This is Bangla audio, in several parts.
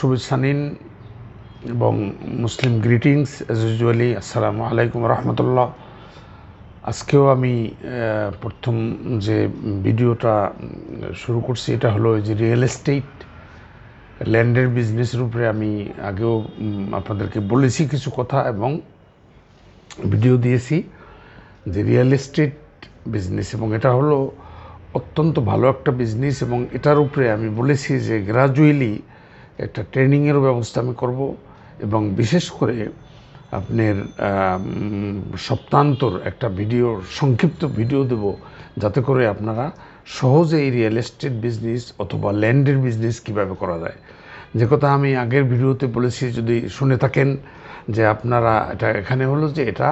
শুভেচ্ছা নিন এবং মুসলিম গ্রিটিংস অ্যাজ ইউজুয়ালি। আসসালামু আলাইকুম রহমতুল্লাহ। আজকেও আমি প্রথম যে ভিডিওটা শুরু করছি এটা হলো যে রিয়েল এস্টেট ল্যান্ডের বিজনেসের উপরে। আমি আগেও আপনাদেরকে বলেছি কিছু কথা এবং ভিডিও দিয়েছি যে রিয়েল এস্টেট বিজনেস, এবং এটা হলো অত্যন্ত ভালো একটা বিজনেস। এবং এটার উপরে আমি বলেছি যে গ্রাজুয়ালি একটা ট্রেনিংয়ের ব্যবস্থা আমি করব, এবং বিশেষ করে আপনার সপ্তাহান্তর একটা সংক্ষিপ্ত ভিডিও দেব, যাতে করে আপনারা সহজে এই রিয়েল এস্টেট বিজনেস অথবা ল্যান্ডের বিজনেস কীভাবে করা যায়। যে কথা আমি আগের ভিডিওতে বলেছি, যদি শুনে থাকেন, যে আপনারা এখানে হলো যে এটা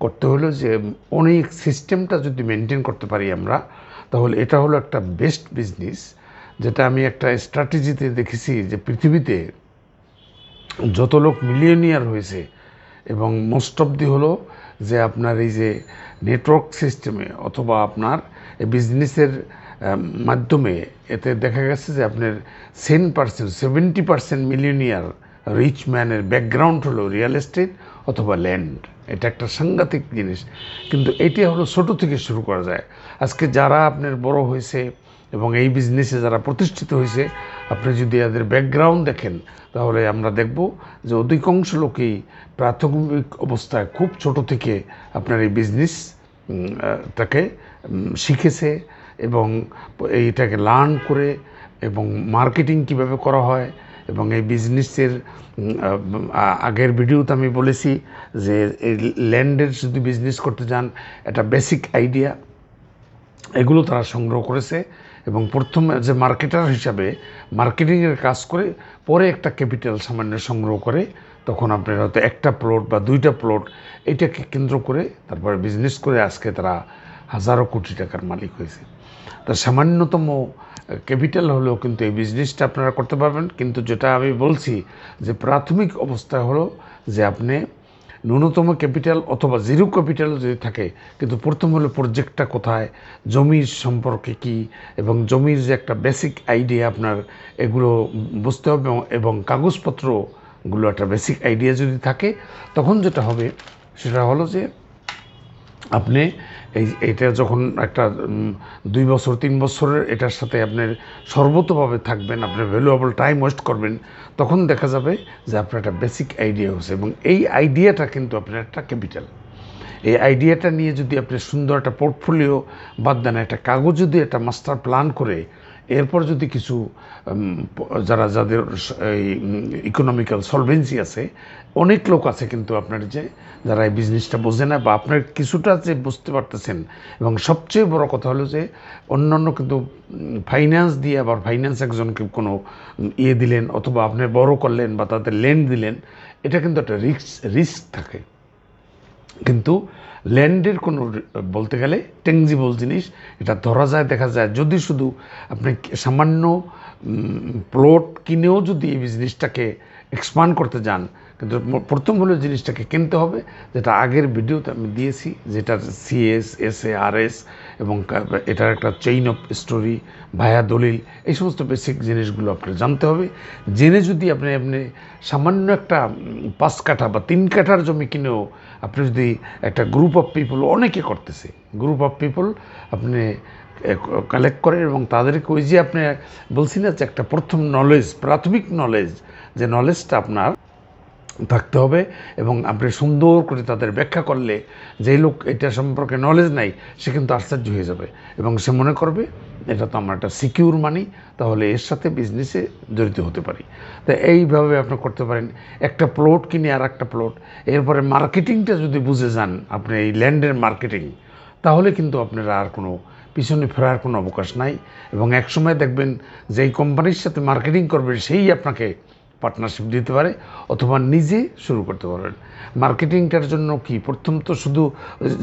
করতে হলো যে অনেক সিস্টেমটা যদি মেনটেন করতে পারি আমরা, তাহলে এটা হলো একটা বেস্ট বিজনেস। যেটা আমি একটা স্ট্র্যাটেজিতে দেখেছি যে পৃথিবীতে যত লোক মিলিয়নিয়ার হয়েছে, এবং মোস্ট অফ দি হলো যে আপনার এই যে নেটওয়ার্ক সিস্টেমে অথবা আপনার এই বিজনেসের মাধ্যমে, এতে দেখা গেছে যে আপনার 70% মিলিয়নিয়ার রিচ ম্যানের ব্যাকগ্রাউন্ড হলো রিয়েল এস্টেট অথবা ল্যান্ড। এটা একটা সাংঘাতিক জিনিস, কিন্তু এইটা হলো ছোটো থেকে শুরু করা যায়। আজকে যারা আপনার বড় হয়েছে এবং এই বিজনেসে যারা প্রতিষ্ঠিত হয়েছে, আপনি যদি এদের ব্যাকগ্রাউন্ড দেখেন, তাহলে আমরা দেখব যে অধিকাংশ লোকেই প্রাথমিক অবস্থায় খুব ছোট থেকে আপনার এই বিজনেসটাকে শিখেছে এবং এইটাকে লার্ন করে, এবং মার্কেটিং কিভাবে করা হয়। এবং এই বিজনেসের আগের ভিডিওতে আমি বলেছি যে এই ল্যান্ডের যদি বিজনেস করতে যান, একটা বেসিক আইডিয়া এগুলো তারা সংগ্রহ করেছে, এবং প্রথম যে মার্কেটার হিসাবে মার্কেটিংয়ের কাজ করে পরে একটা ক্যাপিটাল সামান্য সংগ্রহ করে, তখন আপনার হয়তো একটা প্লট বা দুইটা প্লট এইটাকে কেন্দ্র করে তারপরে বিজনেস করে আজকে তারা হাজারো কোটি টাকার মালিক হয়েছে। তা সামান্যতম ক্যাপিটাল হলেও কিন্তু এই বিজনেসটা আপনারা করতে পারবেন। কিন্তু যেটা আমি বলছি যে প্রাথমিক অবস্থায় হলো যে আপনি ন্যূনতম ক্যাপিটাল অথবা জিরো ক্যাপিটাল যদি থাকে, কিন্তু প্রথম হলো প্রজেক্টটা কোথায়, জমির সম্পর্কে কি, এবং জমির যে একটা বেসিক আইডিয়া আপনার এগুলো বুঝতে হবে, এবং কাগজপত্রগুলো একটা বেসিক আইডিয়া যদি থাকে, তখন যেটা হবে সেটা হলো যে আপনি এইটা যখন একটা 2 বছর 3 বছরের এটার সাথে আপনার সর্বতভাবে থাকবেন, আপনার ভ্যালুয়েবল টাইম ওয়েস্ট করবেন, তখন দেখা যাবে যে আপনার একটা বেসিক আইডিয়া হচ্ছে, এবং এই আইডিয়াটা কিন্তু আপনার একটা ক্যাপিটাল। এই আইডিয়াটা নিয়ে যদি আপনি সুন্দর একটা পোর্টফোলিও বাদ দেন, একটা কাগজ যদি একটা মাস্টার প্ল্যান করে, এরপর যদি কিছু যাদের এই ইকোনমিক্যাল সলভেন্সি আছে, অনেক লোক আছে কিন্তু আপনার যে যারা এই বিজনেসটা বোঝে না, বা আপনার কিছুটা যে বুঝতে পারতেছেন, এবং সবচেয়ে বড় কথা হলো যে অন্যান্য কিন্তু ফাইন্যান্স দিয়ে, আবার ফাইন্যান্স একজনকে কোনো দিলেন অথবা আপনি বড় করলেন বা তাদের লেন্ড দিলেন, এটা কিন্তু একটা রিস্ক থাকে। কিন্তু ল্যান্ডের কোনো বলতে গেলে টেঞ্জিবল জিনিস, এটা ধরা যায়, দেখা যায়। যদি শুধু আপনি সামান্য প্লট কিনেও যদি এই বিজনেসটাকে এক্সপান্ড করতে যান, কিন্তু প্রথম হলো জিনিসটাকে কিনতে হবে, যেটা আগের ভিডিওতে আমি দিয়েছি, যেটা সিএস, এসএ, আরএস, এবং এটার একটা চেইন অফ স্টোরি, ভায়া দলিল, এই সমস্ত বেসিক জিনিসগুলো আপনার জানতে হবে। জেনে যদি আপনি সামান্য একটা 5 কাঠা বা 3 কাঠার জমি কিনেও আপনি যদি একটা গ্রুপ অফ পিপল, অনেকে করতেছে, গ্রুপ অফ পিপল আপনি কালেক্ট করেন, এবং তাদেরকে ওই যে আপনি বলছি না যে একটা প্রথম নলেজ, প্রাথমিক নলেজ, যে নলেজটা আপনার থাকতে হবে, এবং আপনি সুন্দর করে তাদের ব্যাখ্যা করলে, যেই লোক এটা সম্পর্কে নলেজ নাই, সে কিন্তু আশ্চর্য হয়ে যাবে, এবং সে মনে করবে এটা তো আমার একটা সিকিউর মানি, তাহলে এর সাথে বিজনেসে জড়িত হতে পারি। তো এইভাবে আপনি করতে পারেন, একটা প্লট কিনে আর একটা প্লট, এরপরে মার্কেটিংটা যদি বুঝে যান আপনি, এই ল্যান্ডের মার্কেটিং, তাহলে কিন্তু আপনারা আর কোনো পিছনে ফেরার কোনো অবকাশ নাই। এবং একসময় দেখবেন যে এই কোম্পানির সাথে মার্কেটিং করবেন, সেই আপনাকে পার্টনারশিপ দিতে পারে, অথবা নিজে শুরু করতে পারবেন। মার্কেটিংটার জন্য কি, প্রথম তো শুধু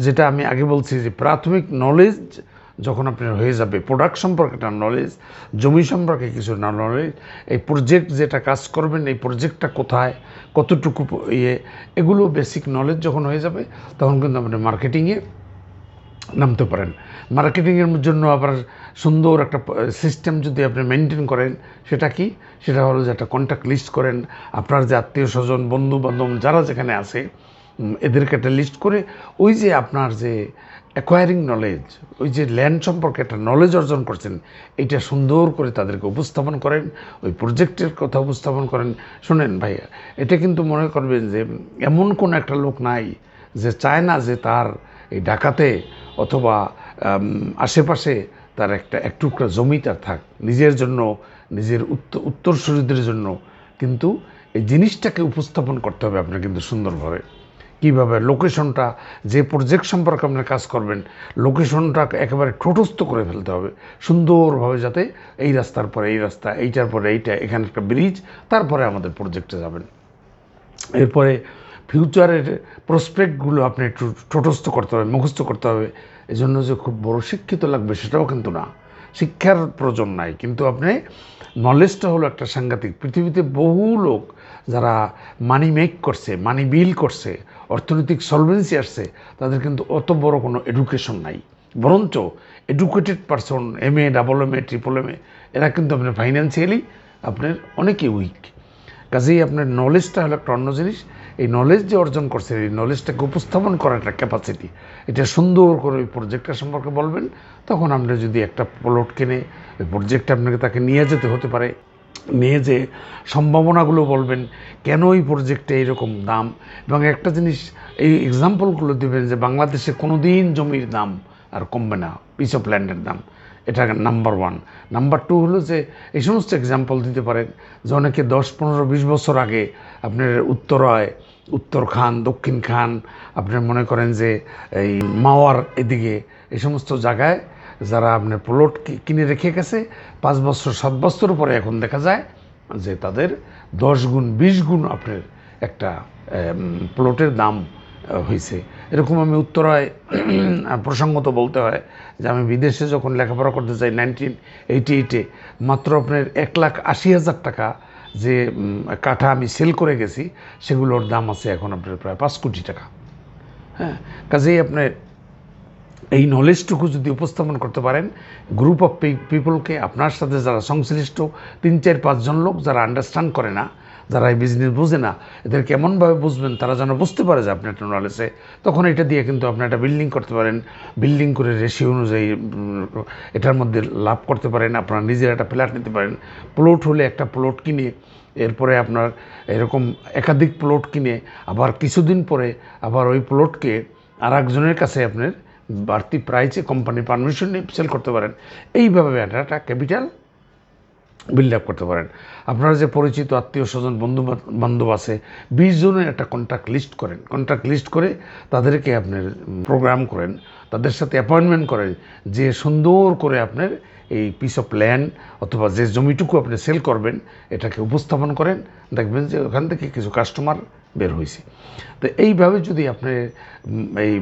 যেটা আমি আগে বলছি যে প্রাথমিক নলেজ যখন আপনার হয়ে যাবে, প্রোডাক্ট সম্পর্কে একটা নলেজ, জমি সম্পর্কে কিছু নলেজ, এই প্রজেক্ট যেটা কাজ করবেন, এই প্রজেক্টটা কোথায়, কতটুকু এগুলো বেসিক নলেজ যখন হয়ে যাবে, তখন কিন্তু আপনি মার্কেটিংয়ে নামতে পারেন। মার্কেটিংয়ের জন্য আবার সুন্দর একটা সিস্টেম যদি আপনি মেনটেন করেন, সেটা কি, সেটা হলো যে একটা কন্ট্যাক্ট লিস্ট করেন। আপনার যে আত্মীয় স্বজন, বন্ধু বান্ধব যারা যেখানে আছে এদেরকে একটা লিস্ট করে ওই যে আপনার যে অ্যাকোয়ারিং নলেজ, ওই যে ল্যান্ড সম্পর্কে একটা নলেজ অর্জন করছেন, এইটা সুন্দর করে তাদেরকে উপস্থাপন করেন, ওই প্রজেক্টের কথা উপস্থাপন করেন। শোনেন ভাইয়া, এটা কিন্তু মনে করবেন যে এমন কোনো একটা লোক নাই যে চায় না যে তার এই ঢাকাতে অথবা আশেপাশে তার এক টুকরা জমি তার থাক নিজের জন্য, নিজের উত্তরসূরিদের জন্য। কিন্তু এই জিনিসটাকে উপস্থাপন করতে হবে আপনার কিন্তু সুন্দরভাবে। কীভাবে লোকেশনটা, যে প্রজেক্ট সম্পর্কে আপনার কাজ করবেন, লোকেশনটা একেবারে ঠোঁটস্থ করে ফেলতে হবে সুন্দরভাবে, যাতে এই রাস্তার পরে এই রাস্তা, এইটার পরে এইটা, এখানে একটা ব্রিজ, তারপরে আমাদের প্রজেক্টে যাবেন। এরপরে ফিউচারের প্রসপেক্টগুলো আপনি একটু ঠোঁটস্থ করতে হবে, মুখস্থ করতে হবে। এজন্য যে খুব বড় শিক্ষিত লাগবে সেটাও কিন্তু না, শিক্ষার প্রয়োজন নাই, কিন্তু আপনি নলেজটা হলো একটা সাংঘাতিক। পৃথিবীতে বহু লোক যারা মানি মেক করছে, মানি বিল করছে, অর্থনৈতিক সলভেন্সি আসছে, তাদের কিন্তু অত বড় কোনো এডুকেশন নাই। বরঞ্চ educated person, MA, MA, MA, এরা কিন্তু আপনার ফাইন্যান্সিয়ালি আপনার অনেকেই উইক। কাজেই আপনার নলেজটা হলো একটা অন্য জিনিস। এই নলেজ যে অর্জন করছে, এই নলেজটাকে উপস্থাপন করার একটা ক্যাপাসিটি, এটা সুন্দর করে ওই প্রজেক্টটা সম্পর্কে বলবেন। তখন আপনি যদি একটা প্লট কিনে ওই প্রজেক্টটা আপনাকে তাকে নিয়ে যেতে হতে পারে, নিয়ে যে সম্ভাবনাগুলো বলবেন, কেন এই প্রজেক্টে এইরকম দাম, এবং একটা জিনিস এই এক্সাম্পলগুলো দেবেন যে বাংলাদেশে কোনো দিন জমির দাম আর কমবে না, পিস অফ ল্যান্ডের দাম। এটা নাম্বার 1। নাম্বার 2 হলো যে এই সমস্ত এক্সাম্পল দিতে পারেন যে অনেকে 10, 15, 20 বছর আগে আপনার উত্তরায়, উত্তর খান, দক্ষিণ খান, আপনার মনে করেন যে এই মাওয়ার এদিকে, এই সমস্ত জায়গায় যারা আপনার প্লট কিনে রেখে গেছে 5 বছর 7 বছর পরে এখন দেখা যায় যে তাদের 10 গুণ 20 গুণ আপনার একটা প্লটের দাম হয়েছে। এরকম আমি উত্তরায় প্রসঙ্গত বলতে হয় যে আমি বিদেশে যখন লেখাপড়া করতে যাই 1988-এ, মাত্র আপনার 1,80,000 টাকা যে কাঠা আমি সেল করে গেছি, সেগুলোর দাম আছে এখন আপনার প্রায় 5 কোটি টাকা। হ্যাঁ, কাজেই আপনার এই নলেজটুকু যদি উপস্থাপন করতে পারেন গ্রুপ অফ পিপলকে, আপনার সাথে যারা সংশ্লিষ্ট 3, 4, 5 জন লোক যারা আন্ডারস্ট্যান্ড করে না, যারা এই বিজনেস বোঝে না, এদেরকে এমনভাবে বুঝবেন তারা যেন বুঝতে পারে যে আপনি একটা নলেজে, তখন এটা দিয়ে কিন্তু আপনি একটা বিল্ডিং করতে পারেন। বিল্ডিং করে রেশিও অনুযায়ী এটার মধ্যে লাভ করতে পারেন, আপনারা নিজের একটা ফ্ল্যাট নিতে পারেন। প্লট হলে একটা প্লট কিনে এরপরে আপনার এরকম একাধিক প্লট কিনে আবার কিছুদিন পরে আবার ওই প্লটকে আর একজনের কাছে আপনার বাড়তি প্রাইসে কোম্পানি পারমিশন নিয়ে সেল করতে পারেন। এইভাবে একটা ক্যাপিটাল বিল্ড আপ করতে পারেন। আপনারা যে পরিচিত আত্মীয় স্বজন, বন্ধু বান্ধব আছে, 20 জনের একটা কন্ট্যাক্ট লিস্ট করেন। কন্ট্যাক্ট লিস্ট করে তাদেরকে আপনার প্রোগ্রাম করেন, তাদের সাথে অ্যাপয়েন্টমেন্ট করেন, যে সুন্দর করে আপনার এই পিস অফ ল্যান্ড অথবা যে জমিটুকু আপনি সেল করবেন এটাকে উপস্থাপন করেন। দেখবেন যে ওখান থেকে কিছু কাস্টমার বের হয়েছে। তো এইভাবে যদি আপনি এই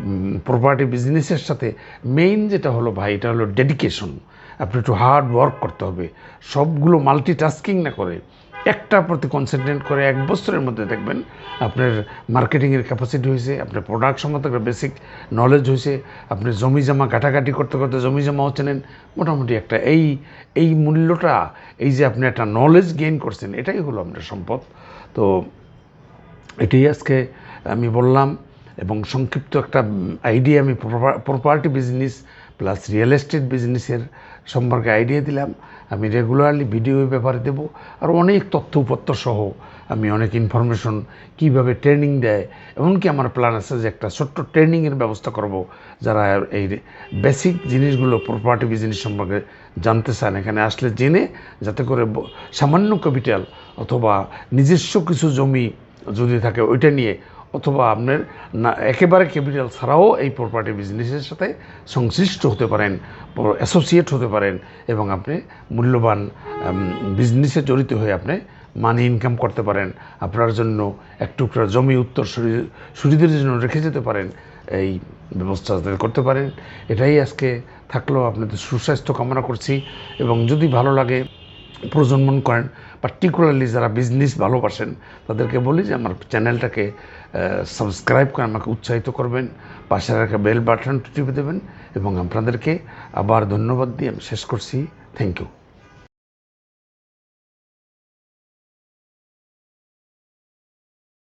প্রপার্টি বিজনেসের সাথে মেইন যেটা হলো ভাই, এটা হলো ডেডিকেশন। আপনি একটু হার্ড ওয়ার্ক করতে হবে, সবগুলো মাল্টিটাস্কিং না করে একটার প্রতি কনসেন্ট্রেট করে 1 বছরের মধ্যে দেখবেন আপনার মার্কেটিংয়ের ক্যাপাসিটি হয়েছে, আপনার প্রোডাক্ট সম্বন্ধে একটা বেসিক নলেজ হয়েছে, আপনি জমি জমা ঘাটাঘাটি করতে করতে জমি জমাও চেনেন। মোটামুটি একটা এই মূল্যটা, এই যে আপনি একটা নলেজ গেইন করছেন, এটাই হলো আপনার সম্পদ। তো এটাই আজকে আমি বললাম, এবং সংক্ষিপ্ত একটা আইডিয়া আমি property business plus real estate বিজনেসের সম্পর্কে আইডিয়া দিলাম। আমি রেগুলারলি ভিডিও ব্যাপারে দেব, আর অনেক তথ্য উপত্য সহ আমি অনেক ইনফরমেশন, কিভাবে ট্রেনিং দেয়, এমনকি আমার প্ল্যান আছে যে একটা ছোট্ট ট্রেনিংয়ের ব্যবস্থা করব। যারা এই বেসিক জিনিসগুলো প্রপার্টি বিজনেস সম্পর্কে জানতে চান, এখানে আসলে জেনে, যাতে করে সামান্য ক্যাপিটাল অথবা নিজস্ব কিছু জমি যদি থাকে ওইটা নিয়ে, অথবা আপনার না একেবারে ক্যাপিটাল ছাড়াও এই প্রপার্টি বিজনেসের সাথে সংশ্লিষ্ট হতে পারেন, অ্যাসোসিয়েট হতে পারেন, এবং আপনি মূল্যবান বিজনেসে জড়িত হয়ে আপনি মানি ইনকাম করতে পারেন। আপনার জন্য এক টুকরা জমি উত্তরসূরিদের জন্য রেখে যেতে পারেন, এই ব্যবস্থা করতে পারেন। এটাই আজকে থাকলো। আপনাদের সুস্বাস্থ্য কামনা করছি, এবং যদি ভালো লাগে প্রজন্মন করেন, পার্টিকুলারলি যারা বিজনেস ভালোবাসেন তাদেরকে বলি যে আমার চ্যানেলটাকে সাবস্ক্রাইব করে আমাকে উৎসাহিত করবেন, পাশে রাখা বেল বাটনটি টিপে দেবেন এবং আপনাদেরকে আবার ধন্যবাদ দিয়ে আমি শেষ করছি। Thank you.